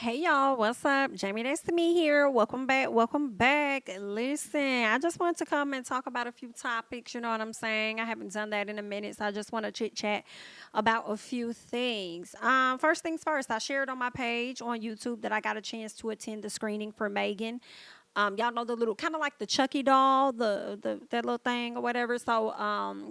Hey y'all, what's up? JamiThatsMe here. Welcome back. Welcome back. Listen, I just wanted to come and talk about a few topics. You know what I'm saying? I haven't done that in a minute, so I just want to chit chat about a few things. First things first, I shared on my page on YouTube that I got a chance to attend the screening for Megan. Y'all know the little kind of like the Chucky doll, the that little thing or whatever. So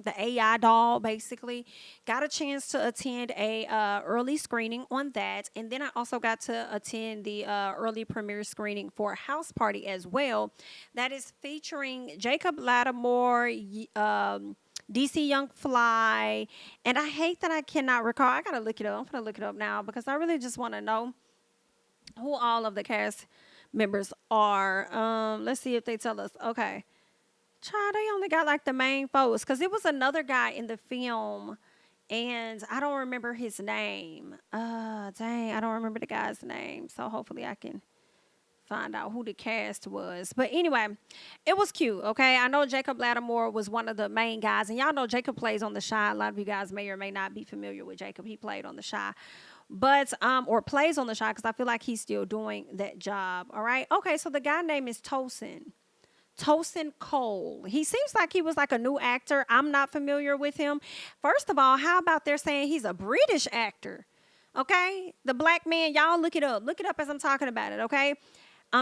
the AI doll basically got a chance to attend a early screening on that, and then I also got to attend the early premiere screening for House Party as well. That is featuring Jacob Lattimore. DC Young Fly, and I hate that I cannot recall. I gotta look it up. I'm gonna look it up now because I really just want to know who all of the cast members are. Let's see if they tell us. Okay. Child, they only got like the main folks because it was another guy in the film and I don't remember his name. Dang, I don't remember the guy's name. So hopefully I can find out who the cast was. But anyway, it was cute, okay? I know Jacob Lattimore was one of the main guys, and y'all know Jacob plays on The Shy. A lot of you guys may or may not be familiar with Jacob. He played on The Shy. But or plays on The Shy because I feel like he's still doing that job. All right. Okay, so the guy name is Tosin Cole. He seems like he was like a new actor. I'm not familiar with him. First of all, how about they're saying he's a British actor? Okay? The black man, y'all look it up. Look it up as I'm talking about it, okay?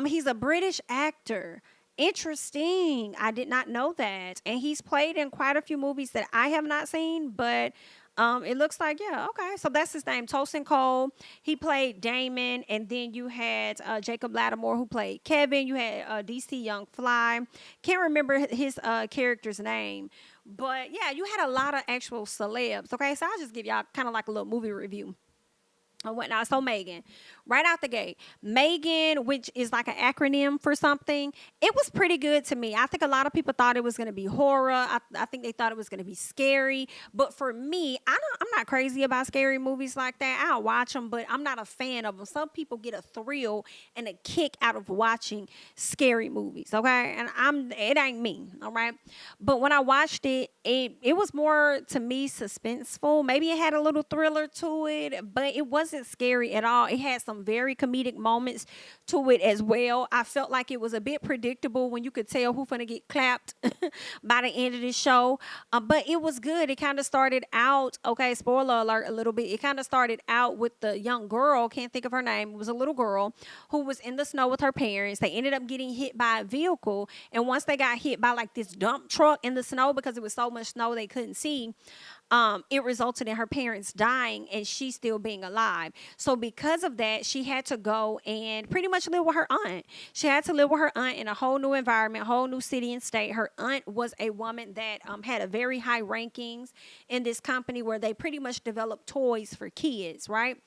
He's a British actor. Interesting. I did not know that. And he's played in quite a few movies that I have not seen, but it looks like, yeah, okay. So that's his name, Tosin Cole. He played Damon, and then you had Jacob Lattimore, who played Kevin. You had DC Young Fly. Can't remember his character's name. But yeah, you had a lot of actual celebs. Okay, so I'll just give y'all kind of like a little movie review or whatnot. So Megan, right out the gate, Megan, which is like an acronym for something, it was pretty good to me. I think a lot of people thought it was going to be horror. I think they thought it was going to be scary. But for me, I'm not crazy about scary movies like that. I'll watch them, but I'm not a fan of them. Some people get a thrill and a kick out of watching scary movies. Okay, and it ain't me. All right, but when I watched it, it was more to me suspenseful. Maybe it had a little thriller to it, but it wasn't scary at all. It had some very comedic moments to it as well. I felt like it was a bit predictable when you could tell who's gonna get clapped by the end of the show. But it was good. It kind of started out, okay, spoiler alert a little bit. It kind of started out with the young girl, can't think of her name. It was a little girl who was in the snow with her parents. They ended up getting hit by a vehicle. And once they got hit by like this dump truck in the snow because it was so much snow they couldn't see, it resulted in her parents dying and she still being alive. So because of that, she had to go and pretty much live with her aunt. She had to live with her aunt in a whole new environment, whole new city and state. Her aunt was a woman that had a very high rankings in this company where they pretty much developed toys for kids, right?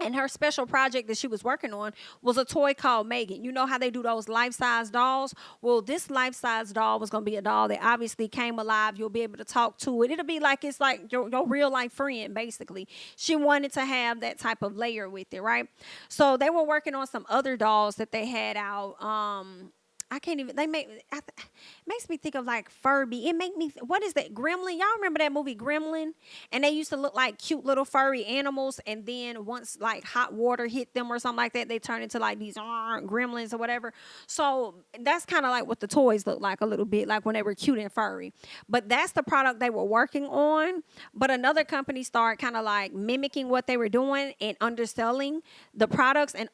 And her special project that she was working on was a toy called Megan. You know how they do those life-size dolls? Well, this life-size doll was going to be a doll that obviously came alive. You'll be able to talk to it. It'll be like it's like your real life friend, basically. She wanted to have that type of layer with it, right? So they were working on some other dolls that they had out. I can't even. They make makes me think of like Furby. It make me. What is that? Gremlin. Y'all remember that movie Gremlin? And they used to look like cute little furry animals. And then once like hot water hit them or something like that, they turn into like these gremlins or whatever. So that's kind of like what the toys look like a little bit, like when they were cute and furry. But that's the product they were working on. But another company started kind of like mimicking what they were doing and underselling the products and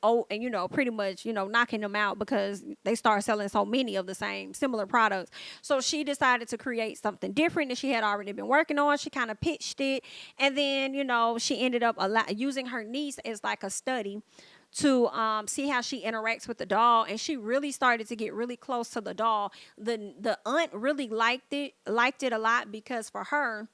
pretty much knocking them out because they started selling so many of the same similar products. So she decided to create something different that she had already been working on. She kind of pitched it, and then she ended up using her niece as like a study to see how she interacts with the doll, and she really started to get really close to the doll. The aunt really liked it a lot because for her,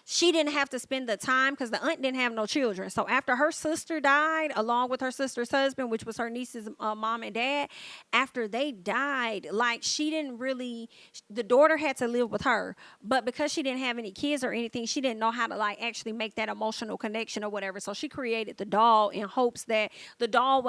she didn't have to spend the time because the aunt didn't have no children. So after her sister died, along with her sister's husband, which was her niece's mom and dad, after they died, like she didn't really, the daughter had to live with her. But because she didn't have any kids or anything, she didn't know how to like actually make that emotional connection or whatever. So she created the doll in hopes that the doll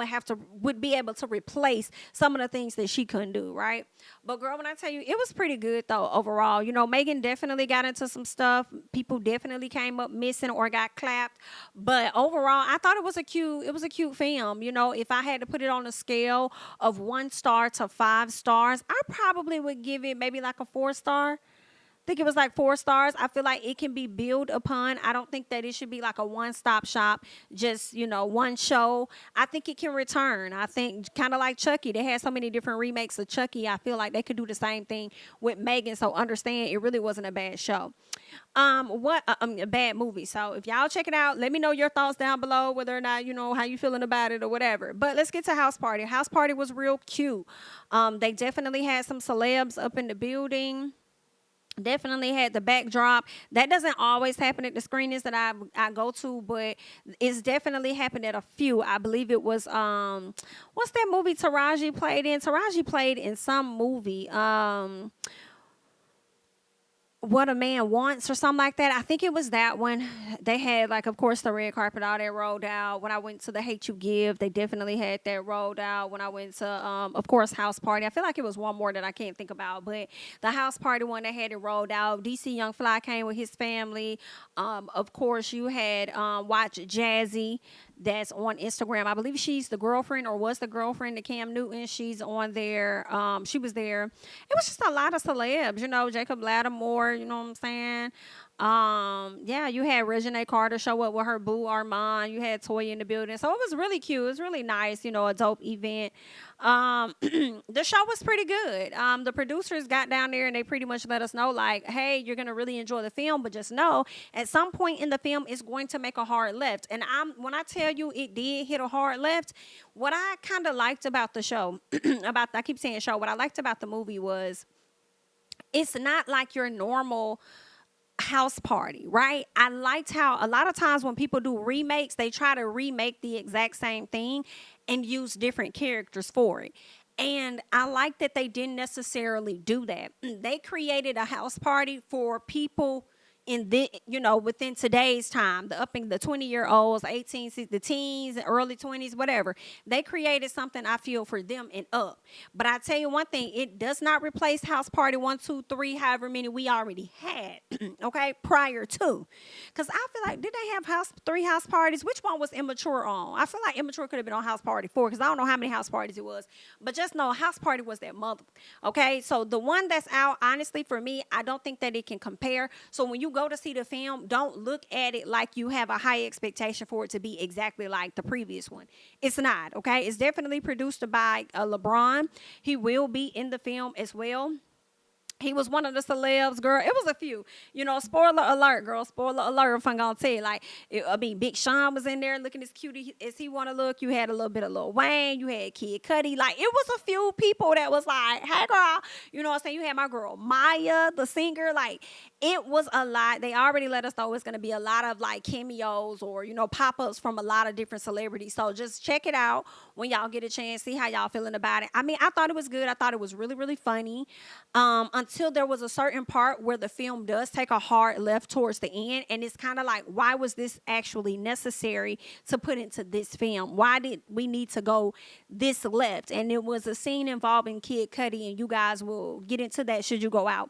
would be able to replace some of the things that she couldn't do, right? But girl, when I tell you, it was pretty good though overall. Megan definitely got into some stuff. People definitely came up missing or got clapped. But overall, I thought it was a cute film. You know, if I had to put it on a scale of 1 star to 5 stars, I probably would give it maybe like a 4 star. Think it was like 4 stars. I feel like it can be built upon. I don't think that it should be like a one-stop shop, just, one show. I think it can return. I think kind of like Chucky. They had so many different remakes of Chucky. I feel like they could do the same thing with Megan. So understand, it really wasn't a bad show. What a bad movie. So if y'all check it out, let me know your thoughts down below, whether or not how you feeling about it or whatever. But let's get to House Party. House Party was real cute. They definitely had some celebs up in the building. Definitely had the backdrop. That doesn't always happen at the screenings that I go to, but it's definitely happened at a few. I believe it was what's that movie Taraji played in? Taraji played in some movie. What a Man Wants or something like that. I think it was that one. They had, like, of course, the red carpet, all that rolled out. When I went to the Hate You Give, they definitely had that rolled out. When I went to, of course, House Party, I feel like it was one more that I can't think about, but the House Party one, they had it rolled out. DC Young Fly came with his family. Of course, you had watch Jazzy. That's on Instagram. I believe she's the girlfriend or was the girlfriend to Cam Newton. She's on there. She was there. It was just a lot of celebs, Jacob Lattimore, you know what I'm saying? Yeah, you had Reginae Carter show up with her boo Armand. You had Toya in the building. So it was really cute. It was really nice, a dope event. The show was pretty good. The producers got down there and they pretty much let us know, like, hey, you're going to really enjoy the film, but just know at some point in the film it's going to make a hard left. And when I tell you it did hit a hard left, what I kind of liked about the show, I keep saying show, what I liked about the movie was it's not like your normal House Party, right? I liked how a lot of times when people do remakes, they try to remake the exact same thing and use different characters for it. And I like that they didn't necessarily do that. They created a house party for people in the within today's time, the 20-year-olds, 18, the teens, early 20s, whatever. They created something, I feel, for them and up. But I tell you one thing, it does not replace House Party 1, 2, 3, however many we already had, okay, prior to. Because I feel like, did they have three house parties? Which one was Immature on? I feel like Immature could have been on House Party 4, because I don't know how many house parties it was. But just know House Party was that mother, okay? So the one that's out, honestly, for me, I don't think that it can compare. So when you go to see the film, don't look at it like you have a high expectation for it to be exactly like the previous one. It's not, okay? It's definitely produced by LeBron. He will be in the film as well. He was one of the celebs, girl. It was a few. Spoiler alert, girl. Spoiler alert, if I'm going to tell you. Big Sean was in there looking as cute as he want to look. You had a little bit of Lil Wayne. You had Kid Cudi. Like, it was a few people that was like, hey, girl. You know what I'm saying? You had my girl Maya, the singer. Like, it was a lot. They already let us know it's going to be a lot of, like, cameos or, pop-ups from a lot of different celebrities. So just check it out when y'all get a chance. See how y'all feeling about it. I mean, I thought it was good. I thought it was really, really funny. Until there was a certain part where the film does take a hard left towards the end, and it's kind of like, why was this actually necessary to put into this film? Why did we need to go this left? And it was a scene involving Kid Cudi, and you guys will get into that should you go out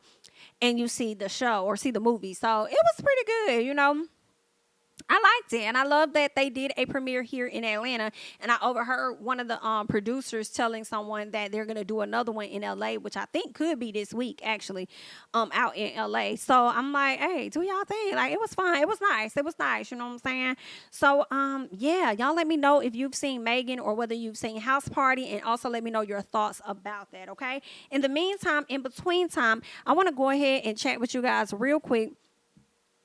and you see the show or see the movie. So it was pretty good, I liked it, and I love that they did a premiere here in Atlanta, and I overheard one of the producers telling someone that they're going to do another one in LA, which I think could be this week, actually, out in LA. So I'm like, hey, do y'all think? Like, it was fun. It was nice. It was nice, you know what I'm saying? So, yeah, y'all let me know if you've seen Megan or whether you've seen House Party, and also let me know your thoughts about that, okay? In the meantime, in between time, I want to go ahead and chat with you guys real quick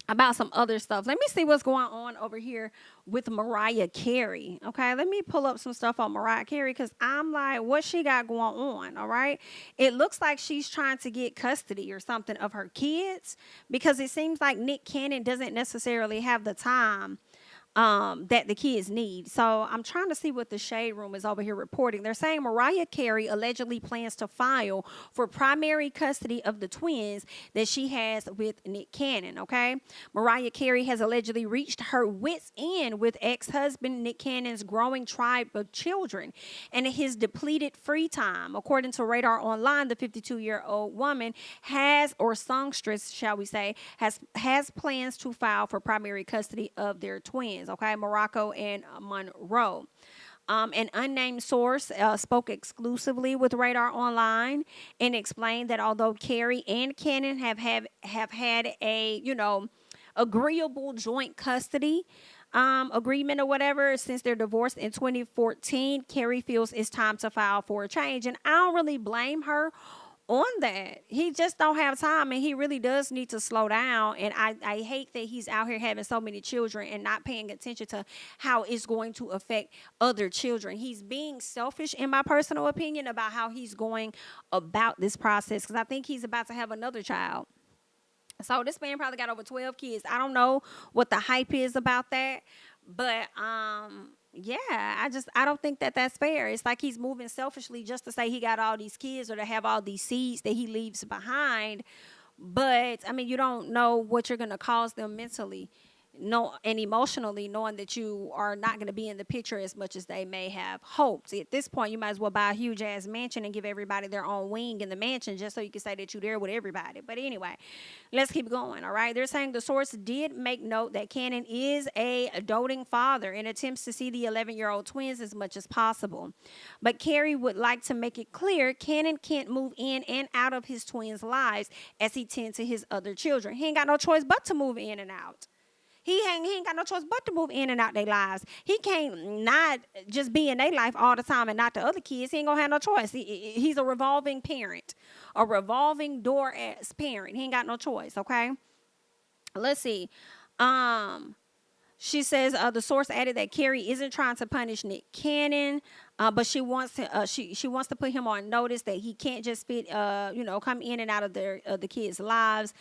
about some other stuff. Let me see what's going on over here with Mariah Carey. Okay, let me pull up some stuff on Mariah Carey, because I'm like, what she got going on? All right, it looks like she's trying to get custody or something of her kids, because it seems like Nick Cannon doesn't necessarily have the time that the kids need. So I'm trying to see what the Shade Room is over here reporting. They're saying Mariah Carey allegedly plans to file for primary custody of the twins that she has with Nick Cannon, okay? Mariah Carey has allegedly reached her wits' end with ex-husband Nick Cannon's growing tribe of children and his depleted free time. According to Radar Online, the 52-year-old woman has, or songstress, shall we say, has plans to file for primary custody of their twins, okay, Morocco and Monroe. An unnamed source spoke exclusively with Radar Online and explained that although Carey and Cannon have had a, agreeable joint custody agreement or whatever since their divorce in 2014, Carey feels it's time to file for a change. And I don't really blame her on that. He just don't have time, and he really does need to slow down. And I hate that he's out here having so many children and not paying attention to how it's going to affect other children. He's being selfish, in my personal opinion, about how he's going about this process, because I think he's about to have another child. So this man probably got over 12 kids. I don't know what the hype is about that, but yeah, I don't think that that's fair. It's like he's moving selfishly just to say he got all these kids or to have all these seeds that he leaves behind. But I mean, you don't know what you're going to cause them mentally, and emotionally, knowing that you are not going to be in the picture as much as they may have hoped. At this point, you might as well buy a huge ass mansion and give everybody their own wing in the mansion just so you can say that you're there with everybody. But anyway, let's keep going. All right. They're saying the source did make note that Cannon is a doting father and attempts to see the 11-year-old twins as much as possible. But Carey would like to make it clear Cannon can't move in and out of his twins' lives as he tends to his other children. He ain't got no choice but to move in and out. He ain't got no choice but to move in and out their lives. He can't not just be in their life all the time and not the other kids. He ain't gonna have no choice. He's a revolving parent, a revolving door ass parent. He ain't got no choice. Okay. Let's see. She says the source added that Carey isn't trying to punish Nick Cannon, but she wants to she wants to put him on notice that he can't just come in and out of the kids' lives.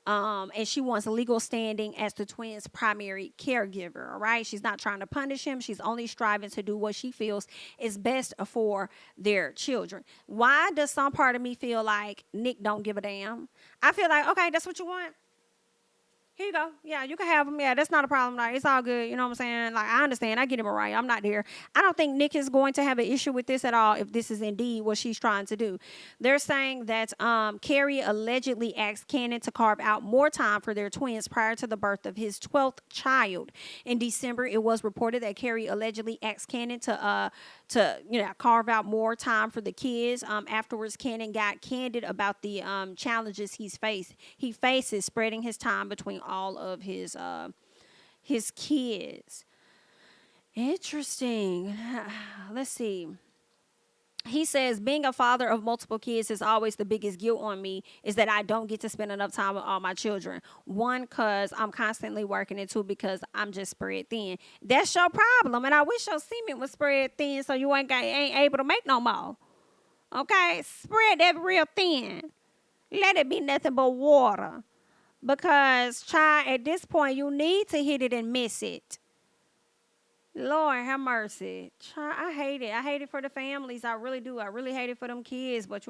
And she wants legal standing as the twins' primary caregiver. All right. She's not trying to punish him. She's only striving to do what she feels is best for their children. Why does some part of me feel like Nick don't give a damn? I feel like, okay, that's what you want. Here you go. Yeah, you can have them. Yeah, that's not a problem. Like, it's all good. You know what I'm saying? Like, I understand. I get it, Mariah. I'm not there. I don't think Nick is going to have an issue with this at all if this is indeed what she's trying to do. They're saying that Carey allegedly asked Cannon to carve out more time for their twins prior to the birth of his 12th child. In December, it was reported that Carey allegedly asked Cannon to carve out more time for the kids. Afterwards, Cannon got candid about the challenges he faces spreading his time between all of his kids. Interesting. Let's see. He says, being a father of multiple kids is always the biggest guilt on me, is that I don't get to spend enough time with all my children. One, because I'm constantly working, and two, because I'm just spread thin. That's your problem, and I wish your semen was spread thin so you ain't able to make no more. Okay? Spread that real thin. Let it be nothing but water. Because, child, at this point, you need to hit it and miss it. Lord have mercy. Child, I hate it. I hate it for the families. I really do. I really hate it for them kids. But,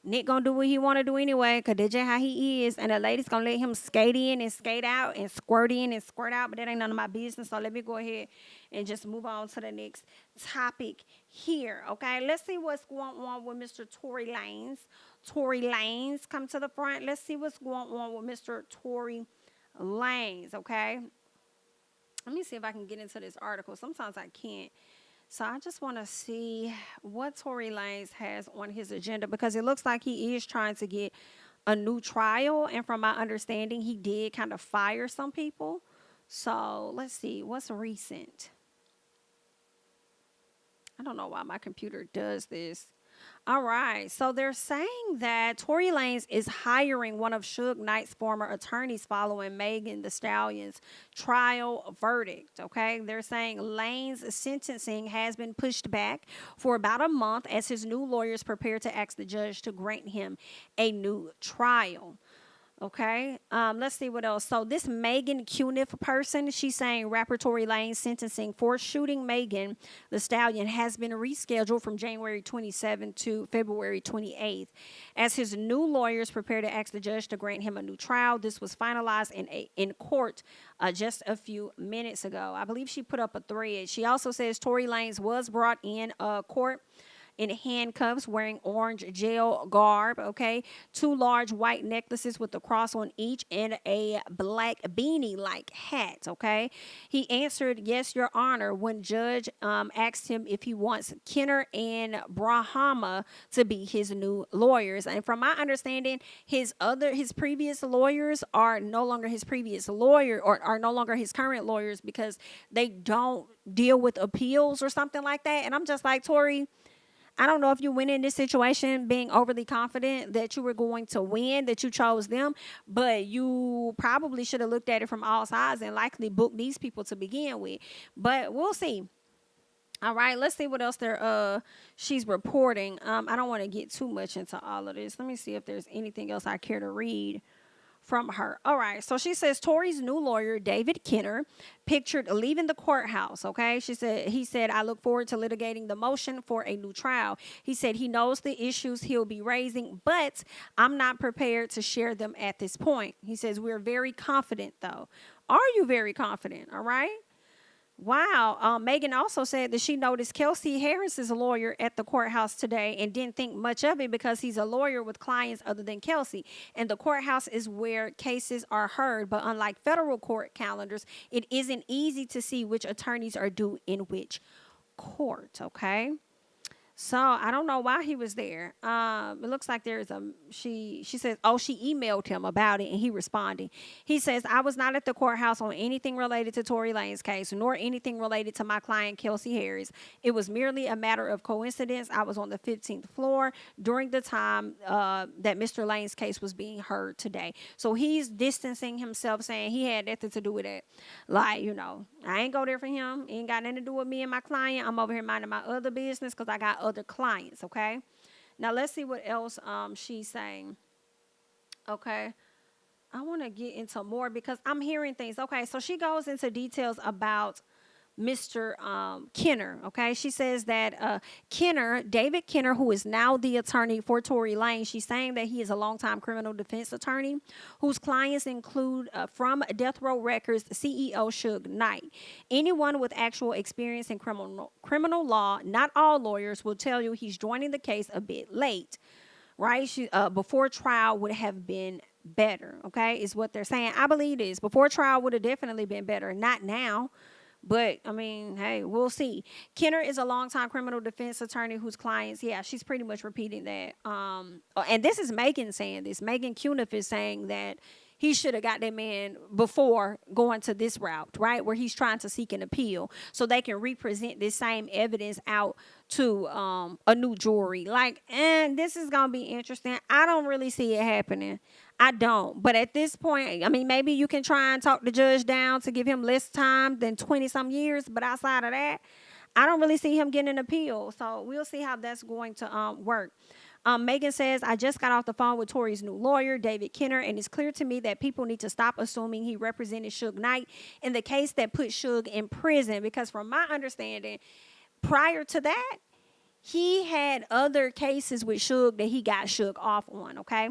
Nick gonna do what he want to do anyway, because that's just how he is. And the lady's gonna let him skate in and skate out and squirt in and squirt out. But that ain't none of my business. So let me go ahead and just move on to the next topic here. Okay, let's see what's going on with Mr. Tory Lanez. Tory Lanez, come to the front. Let's see what's going on with Mr. Tory Lanez. Okay. Let me see if I can get into this article. Sometimes I can't. So I just want to see what Tory Lanez has on his agenda, because it looks like he is trying to get a new trial. And from my understanding, he did kind of fire some people. So let's see what's recent. I don't know why my computer does this. All right. So they're saying that Tory Lanez is hiring one of Suge Knight's former attorneys following Megan Thee Stallion's trial verdict. Okay. They're saying Lanez's sentencing has been pushed back for about a month as his new lawyers prepare to ask the judge to grant him a new trial. Okay. Let's see what else. So this Megan Cuniff person, she's saying rapper Tory Lanez sentencing for shooting Megan the Stallion has been rescheduled from January 27th to February 28th. As his new lawyers prepare to ask the judge to grant him a new trial, this was finalized in court just a few minutes ago. I believe she put up a thread. She also says Tory Lanez was brought in court in handcuffs, wearing orange jail garb, okay? Two large white necklaces with a cross on each and a black beanie-like hat, okay? He answered, yes, Your Honor, when judge asked him if he wants Kenner and Brahama to be his new lawyers. And from my understanding, his previous lawyers are no longer his previous lawyer or are no longer his current lawyers because they don't deal with appeals or something like that. And I'm just like, Tory, I don't know if you went in this situation being overly confident that you were going to win, that you chose them, but you probably should have looked at it from all sides and likely booked these people to begin with. But we'll see. All right, let's see what else she's reporting. I don't want to get too much into all of this. Let me see if there's anything else I care to read from her. All right, so she says Tory's new lawyer, David Kenner, pictured leaving the courthouse, okay? He said, I look forward to litigating the motion for a new trial. He said he knows the issues he'll be raising, but I'm not prepared to share them at this point. He says, we're very confident, though. Are you very confident? All right. Wow. Megan also said that she noticed Kelsey Harris's lawyer at the courthouse today and didn't think much of it because he's a lawyer with clients other than Kelsey. And the courthouse is where cases are heard. But unlike federal court calendars, it isn't easy to see which attorneys are due in which court. Okay. So I don't know why he was there. It looks like there's she says, oh, she emailed him about it and he responded. He says, I was not at the courthouse on anything related to Tory Lanez case, nor anything related to my client, Kelsey Harris. It was merely a matter of coincidence. I was on the 15th floor during the time that Mr. Lanez's case was being heard today. So he's distancing himself, saying he had nothing to do with it. Like, I ain't go there for him. It ain't got nothing to do with me and my client. I'm over here minding my other business because I got other clients, okay? Now, let's see what else she's saying, okay? I want to get into more because I'm hearing things. Okay, so she goes into details about Mr. Kenner, okay? She says that David Kenner, who is now the attorney for Tory Lanez, she's saying that he is a longtime criminal defense attorney whose clients include from Death Row Records CEO Suge Knight. Anyone with actual experience in criminal law, not all lawyers, will tell you he's joining the case a bit late, right? Before trial would have been better, okay, is what they're saying. I believe it is. Before trial would have definitely been better, not now. But, I mean, hey, we'll see. Kenner is a longtime criminal defense attorney whose clients, yeah, she's pretty much repeating that. And this is Megan saying this. Megan Cuniff is saying that he should have got that man before going to this route, right, where he's trying to seek an appeal so they can represent this same evidence out to a new jury. Like, and this is going to be interesting. I don't really see it happening. I don't. But at this point, I mean, maybe you can try and talk the judge down to give him less time than 20-some years. But outside of that, I don't really see him getting an appeal. So we'll see how that's going to work. Megan says, I just got off the phone with Tory's new lawyer, David Kenner, and it's clear to me that people need to stop assuming he represented Suge Knight in the case that put Suge in prison. Because from my understanding, prior to that, he had other cases with Suge that he got Suge off on, okay?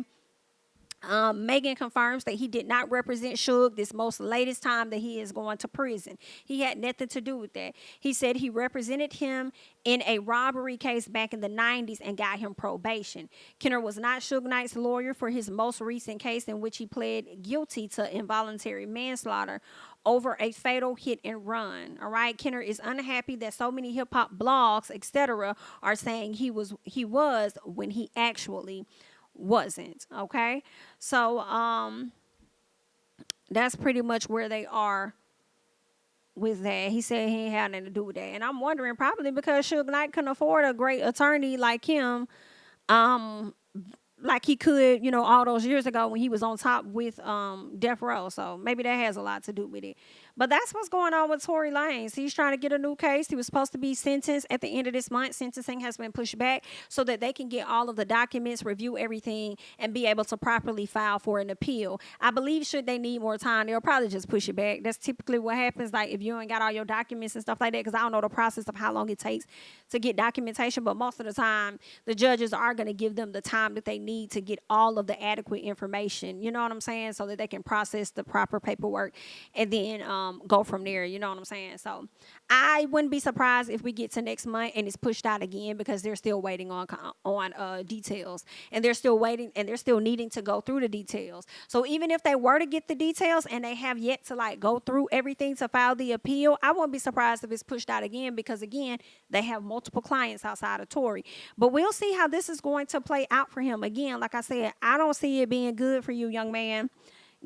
Megan confirms that he did not represent Suge this most latest time that he is going to prison. He had nothing to do with that. He said he represented him in a robbery case back in the 90s and got him probation. Kenner was not Suge Knight's lawyer for his most recent case in which he pled guilty to involuntary manslaughter over a fatal hit and run. All right. Kenner is unhappy that so many hip hop blogs, etc., are saying he was when he actually wasn't. Okay, so that's pretty much where they are with that. He said he ain't had nothing to do with that, and I'm wondering probably because Suge Knight couldn't afford a great attorney like him, like he could, all those years ago when he was on top with Death Row. So maybe that has a lot to do with it. But that's what's going on with Tory Lanez. He's trying to get a new case. He was supposed to be sentenced at the end of this month. Sentencing has been pushed back so that they can get all of the documents, review everything, and be able to properly file for an appeal. I believe should they need more time, they'll probably just push it back. That's typically what happens, like if you ain't got all your documents and stuff like that, because I don't know the process of how long it takes to get documentation, but most of the time, the judges are going to give them the time that they need to get all of the adequate information, you know what I'm saying, so that they can process the proper paperwork and then go from there, you know what I'm saying? So I wouldn't be surprised if we get to next month and it's pushed out again because they're still waiting on details, and they're still waiting, and they're still needing to go through the details. So even if they were to get the details and they have yet to like go through everything to file the appeal, I wouldn't be surprised if it's pushed out again because again, they have multiple clients outside of Tory. But we'll see how this is going to play out for him. Again, like I said, I don't see it being good for you, young man,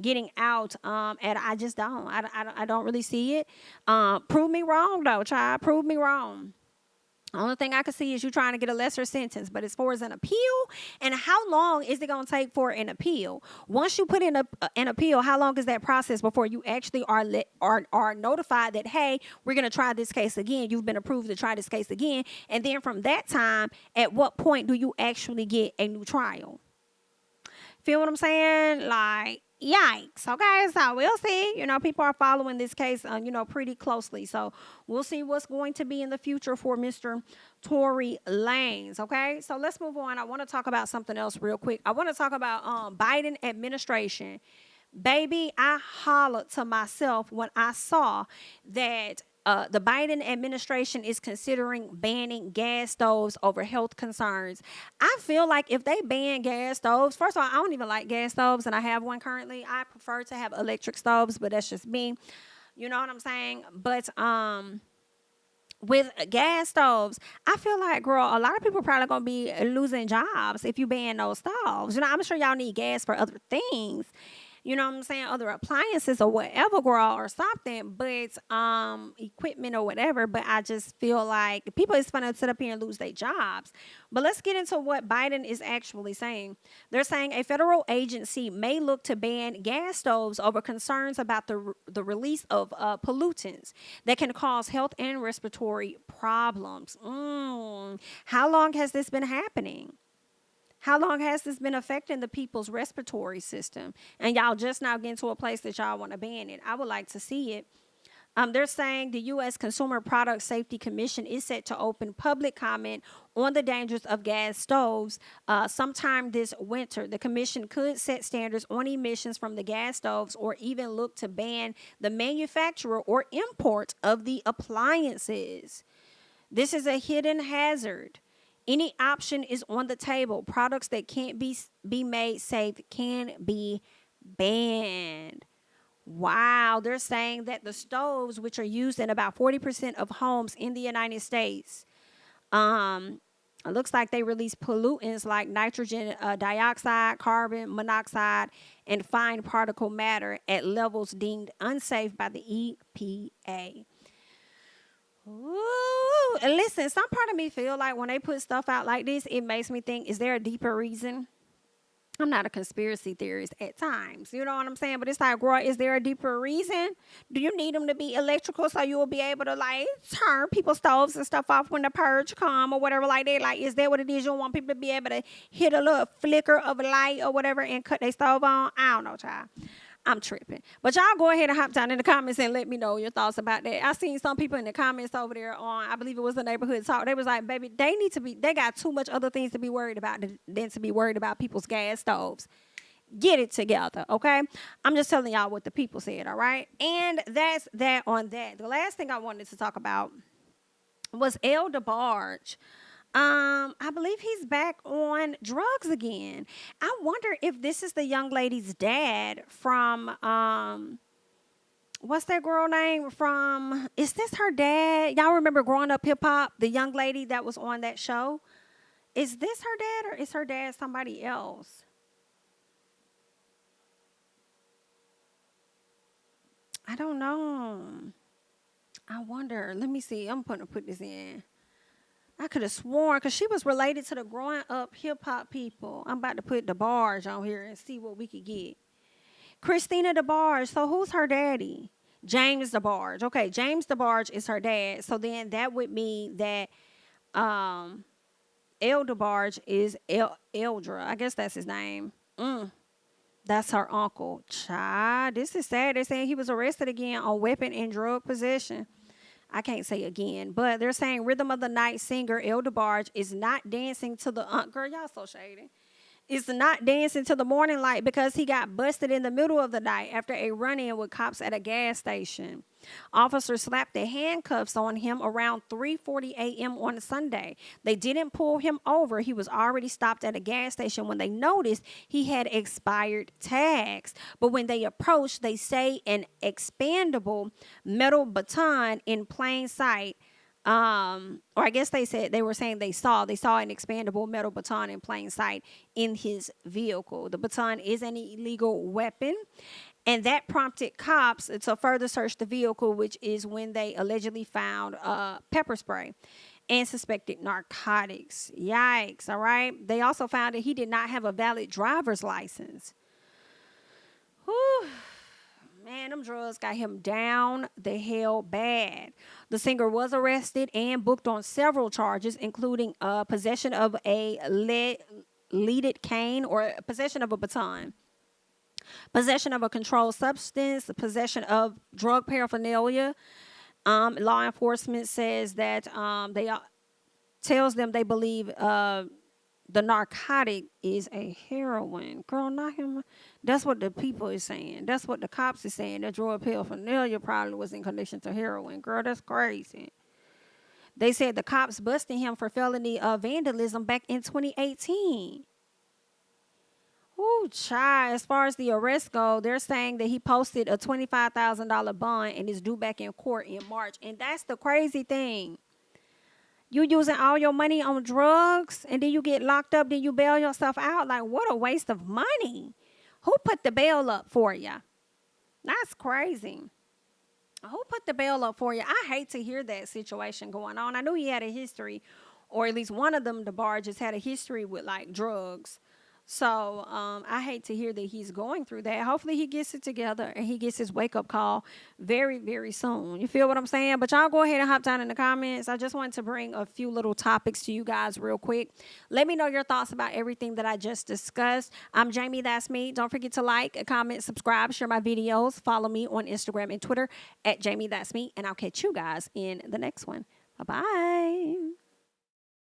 getting out. And I just don't. I don't really see it. Prove me wrong, though, child. Prove me wrong. Only thing I can see is you trying to get a lesser sentence. But as far as an appeal, and how long is it going to take for an appeal? Once you put in an appeal, how long is that process before you actually are notified that, hey, we're going to try this case again? You've been approved to try this case again. And then from that time, at what point do you actually get a new trial? Feel what I'm saying? Like, yikes. Okay, so we'll see. You know, people are following this case, pretty closely. So we'll see what's going to be in the future for Mr. Tory Lanez. Okay, so let's move on. I want to talk about something else real quick. I want to talk about Biden administration. Baby, I hollered to myself when I saw that the Biden administration is considering banning gas stoves over health concerns. I feel like if they ban gas stoves, first of all, I don't even like gas stoves, and I have one currently. I prefer to have electric stoves, but that's just me. You know what I'm saying? But with gas stoves, I feel like, girl, a lot of people probably gonna be losing jobs if you ban those stoves. You know, I'm sure y'all need gas for other things. You know what I'm saying? Other appliances or whatever, girl, or something, but equipment or whatever. But I just feel like people is going to sit up here and lose their jobs. But let's get into what Biden is actually saying. They're saying a federal agency may look to ban gas stoves over concerns about the release of pollutants that can cause health and respiratory problems. How long has this been happening? How long has this been affecting the people's respiratory system? And y'all just now getting to a place that y'all want to ban it. I would like to see it. They're saying the U.S. Consumer Product Safety Commission is set to open public comment on the dangers of gas stoves sometime this winter. The commission could set standards on emissions from the gas stoves or even look to ban the manufacturer or import of the appliances. This is a hidden hazard. Any option is on the table. Products that can't be made safe can be banned. Wow, they're saying that the stoves, which are used in about 40% of homes in the United States, it looks like they release pollutants like nitrogen dioxide, carbon monoxide, and fine particle matter at levels deemed unsafe by the EPA. Ooh, and listen, some part of me feel like when they put stuff out like this, it makes me think, is there a deeper reason? I'm not a conspiracy theorist at times, you know what I'm saying? But it's like, girl, is there a deeper reason? Do you need them to be electrical so you will be able to like turn people's stoves and stuff off when the purge come or whatever like that? Like, is that what it is? You don't want people to be able to hit a little flicker of a light or whatever and cut their stove on? I don't know, child. I'm tripping. But y'all go ahead and hop down in the comments and let me know your thoughts about that. I seen some people in the comments over there on, I believe it was the neighborhood talk. They was like, baby, they got too much other things to be worried about than to be worried about people's gas stoves. Get it together, okay? I'm just telling y'all what the people said, all right? And that's that on that. The last thing I wanted to talk about was DeBarge. I believe he's back on drugs again. I wonder if this is the young lady's dad from, what's that girl name from, is this her dad? Y'all remember Growing Up Hip Hop, the young lady that was on that show? Is this her dad or is her dad somebody else? I don't know. I wonder. Let me see. I'm going to put this in. I could have sworn, because she was related to the Growing Up Hip Hop people. I'm about to put DeBarge on here and see what we could get. Christina DeBarge. So who's her daddy? James DeBarge. Okay, James DeBarge is her dad. So then that would mean that um, El DeBarge is Eldra. I guess that's his name. That's her uncle. Child, this is sad. They're saying he was arrested again on weapon and drug possession. I can't say again, but they're saying Rhythm of the Night singer El DeBarge is not dancing to the girl. Y'all so shady. Is not dancing to the morning light because he got busted in the middle of the night after a run-in with cops at a gas station. Officers slapped the handcuffs on him around 3:40 a.m. on Sunday. They didn't pull him over. He was already stopped at a gas station when they noticed he had expired tags. But when they approached, they say an expandable metal baton in plain sight, or I guess they were saying they saw an expandable metal baton in plain sight in his vehicle. The baton is an illegal weapon, and that prompted cops to further search the vehicle, which is when they allegedly found pepper spray and suspected narcotics. Yikes! All right. They also found that he did not have a valid driver's license. Whew. Man, them drugs got him down the hell bad. The singer was arrested and booked on several charges, including possession of a leaded cane or possession of a baton, possession of a controlled substance, possession of drug paraphernalia. Law enforcement says that tells them they believe the narcotic is a heroin. Girl, not him. That's what the people is saying. That's what the cops is saying. That drug paraphernalia probably was in connection to heroin. Girl, that's crazy. They said the cops busted him for felony vandalism back in 2018. Ooh, child. As far as the arrest go, they're saying that he posted a $25,000 bond and is due back in court in March. And that's the crazy thing. You using all your money on drugs and then you get locked up, then you bail yourself out. Like, what a waste of money. Who put the bail up for you? That's crazy. Who put the bail up for you? I hate to hear that situation going on. I knew he had a history, or at least one of them, DeBarges, had a history with like drugs. So I hate to hear that he's going through that. Hopefully he gets it together and he gets his wake-up call very, very soon. You feel what I'm saying? But y'all go ahead and hop down in the comments. I just wanted to bring a few little topics to you guys real quick. Let me know your thoughts about everything that I just discussed. I'm Jamie, that's me. Don't forget to like, comment, subscribe, share my videos. Follow me on Instagram and Twitter at JamiThatsMe. And I'll catch you guys in the next one. Bye-bye.